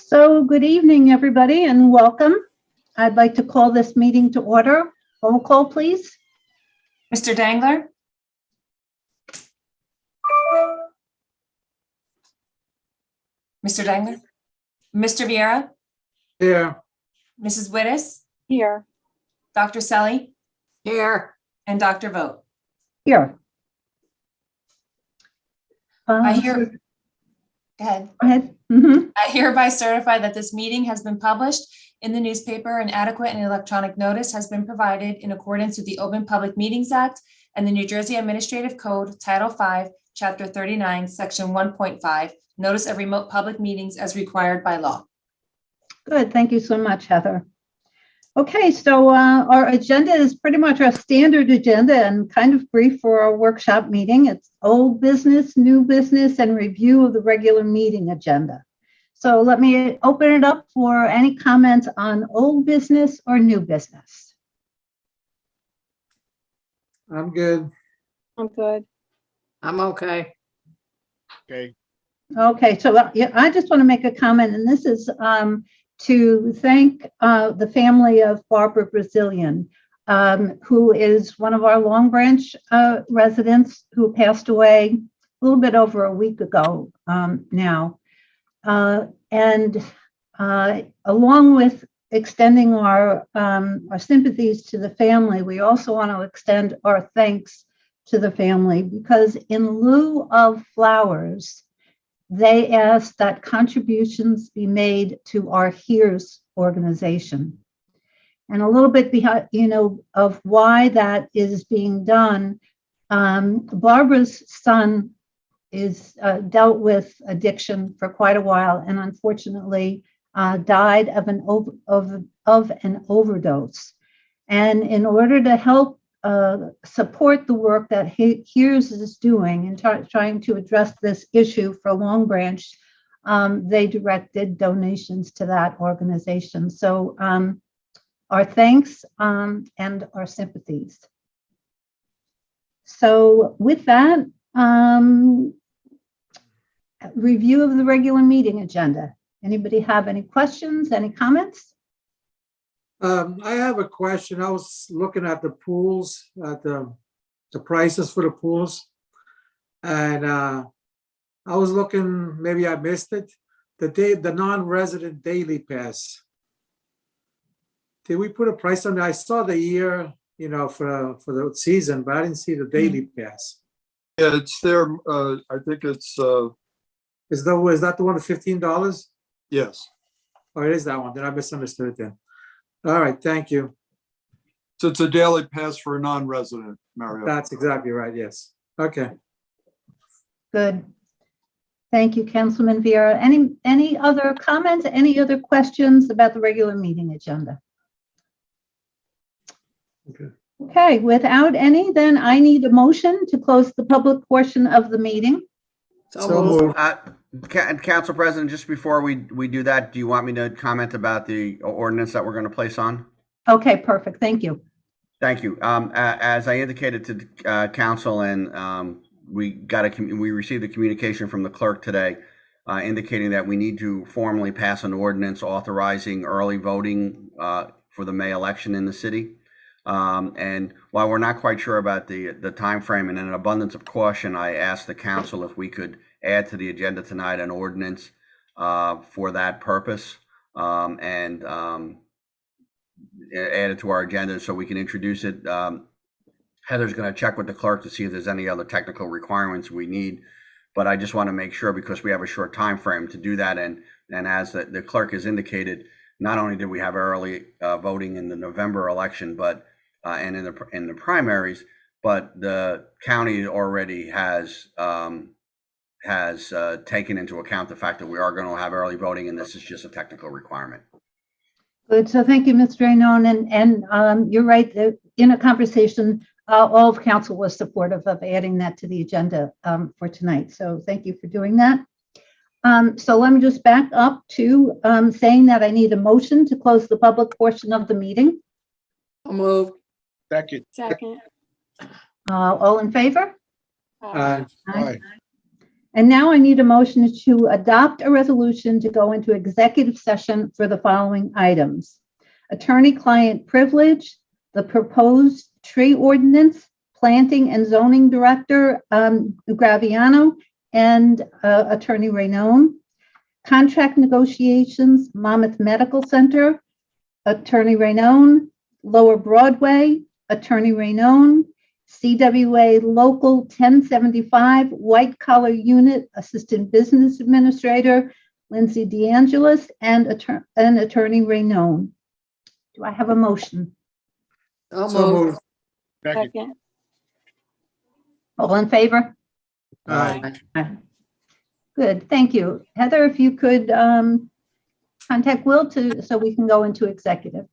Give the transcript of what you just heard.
So good evening, everybody, and welcome. I'd like to call this meeting to order. Roll call, please. Mr. Dangler? Mr. Dangler? Mr. Vieira? Here. Mrs. Wittes? Here. Dr. Selly? Here. And Dr. Vogt? Here. I hear. Go ahead. Go ahead. Mhm. I hereby certify that this meeting has been published in the newspaper and adequate and electronic notice has been provided in accordance with the Open Public Meetings Act and the New Jersey Administrative Code, Title V, Chapter 39, Section 1.5, Notice of Remote Public Meetings as required by law. Good. Thank you so much, Heather. Okay, so our agenda is pretty much our standard agenda and kind of brief for our workshop meeting. It's old business, new business, and review of the regular meeting agenda. So let me open it up for any comments on old business or new business. I'm good. I'm good. I'm okay. Okay, Okay, so yeah, I just want to make a comment, and this is to thank the family of Barbara Brazilian, who is one of our Long Branch residents who passed away a little bit over a week ago now. And along with extending our sympathies to the family, we also want to extend our thanks to the family because in lieu of flowers, they asked that contributions be made to our HERES organization. And a little bit behind, of why that is being done. Barbara's son is dealt with addiction for quite a while and unfortunately died of an overdose. And in order to help support the work that HERES is doing and trying to address this issue for Long Branch, they directed donations to that organization. So our thanks and our sympathies. So with that, review of the regular meeting agenda. Anybody have any questions, any comments? I have a question. I was looking at the pools, at the prices for the pools. And I was looking, maybe I missed it, the non-resident daily pass. Did we put a price on that? I saw the year, for the season, but I didn't see the daily pass. yeah, it's there. I think it's, Is that the one at $15? yes, Oh, it is that one. Then I misunderstood it then. All right, thank you. so it's a daily pass for a non-resident, Mario. That's exactly right, yes. Okay. Good. Thank you, Councilman Vieira. Any other comments, any other questions about the regular meeting agenda? Okay. Okay, without any, then I need a motion to close the public portion of the meeting. So moved. Council President, just before we do that, do you want me to comment about the ordinance that we're going to place on? Okay, perfect. Thank you. Thank you. As I indicated to the council, and we received a communication from the clerk today indicating that we need to formally pass an ordinance authorizing early voting for the May election in the city. And while we're not quite sure about the time frame, and in an abundance of caution, I asked the council if we could add to the agenda tonight an ordinance for that purpose, and add it to our agenda so we can introduce it. Heather's going to check with the clerk to see if there's any other technical requirements we need, but I just want to make sure, because we have a short time frame to do that. And as the clerk has indicated, not only did we have early voting in the November election, but and in the primaries, but the county already has taken into account the fact that we are going to have early voting, and this is just a technical requirement. Good. So thank you, Mr. Raynon. And you're right. In a conversation, all of council was supportive of adding that to the agenda for tonight. So thank you for doing that. So let me just back up to saying that I need a motion to close the public portion of the meeting. Moved. Second. Second. All in favor? Aye. Aye. And now I need a motion to adopt a resolution to go into executive session for the following items: attorney-client privilege, the proposed tree ordinance, planting and zoning director Graviano, and attorney Rainone, contract negotiations, Monmouth Medical Center, attorney Rainone, Lower Broadway, attorney Rainone, CWA Local 1075 White Collar Unit Assistant Business Administrator Lindsay DeAngelis, and attorney Rainone. Do I have a motion? So moved. Second. All in favor? Aye. Good, thank you. Heather, if you could contact Will so we can go into executive.